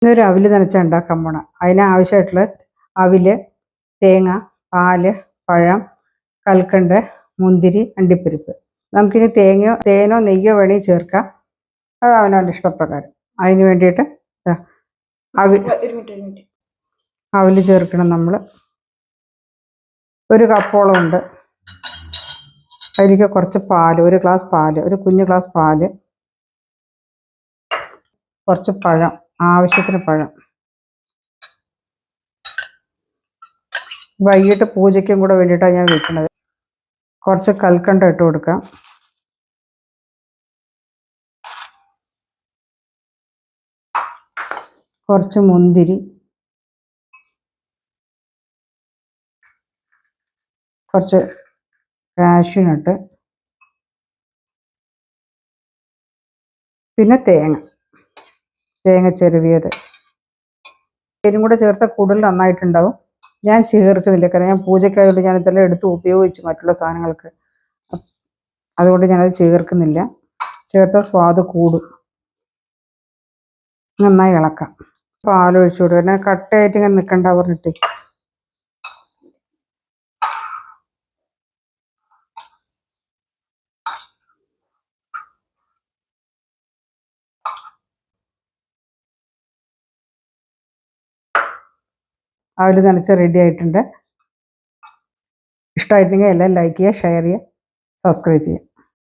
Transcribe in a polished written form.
ഇന്നൊരു അവിൽ നനച്ച ഉണ്ടാക്കാൻ പോണം. അതിനാവശ്യമായിട്ടുള്ള അവില്, തേങ്ങ, പാല്, പഴം, കൽക്കണ്ട്, മുന്തിരി, അണ്ടിപ്പരിപ്പ്. നമുക്കിനി തേനോ നെയ്യോ വേണമെങ്കിൽ ചേർക്കാം. അത് അവനവൻ്റെ ഇഷ്ടപ്രകാരം. അതിന് വേണ്ടിയിട്ട് അവില് ചേർക്കണം. നമ്മൾ ഒരു കപ്പോളം ഉണ്ട്. അതിലേക്ക് കുറച്ച് പാല്, ഒരു ഗ്ലാസ് പാല്, ഒരു കുഞ്ഞു ഗ്ലാസ് പാല്, കുറച്ച് പഴം, ആവശ്യത്തിന് പഴം. വൈകിട്ട് പൂജയ്ക്കും കൂടെ വേണ്ടിയിട്ടാണ് ഞാൻ വെക്കുന്നത്. കുറച്ച് കൽക്കണ്ട ഇട്ട് കൊടുക്കാം. കുറച്ച് മുന്തിരി, കുറച്ച് കാഷ്യൂനട്ട്, പിന്നെ തേങ്ങ ചെരുവിയത്. തേനും കൂടെ ചേർത്താൽ കൂടുതൽ നന്നായിട്ടുണ്ടാവും. ഞാൻ ചേർക്കുന്നില്ല, കാരണം ഞാൻ പൂജയ്ക്കായതുകൊണ്ട് ഞാൻ ഇതെല്ലാം എടുത്ത് ഉപയോഗിച്ചു മറ്റുള്ള സാധനങ്ങൾക്ക്. അതുകൊണ്ട് ഞാനത് ചേർക്കുന്നില്ല. ചേർത്താൽ സ്വാദ് കൂടും. നന്നായി ഇളക്കാം. പാലൊഴിച്ചു കൊടുക്കുക. പിന്നെ കട്ടയായിട്ട് ഇങ്ങനെ നിൽക്കണ്ട പറഞ്ഞിട്ട്. അവിൽ നനച്ച് റെഡി ആയിട്ടുണ്ട്. ഇഷ്ടമായിട്ടുണ്ടെങ്കിൽ എല്ലാം ലൈക്ക് ചെയ്യുക, ഷെയർ ചെയ്യുക, സബ്സ്ക്രൈബ് ചെയ്യുക.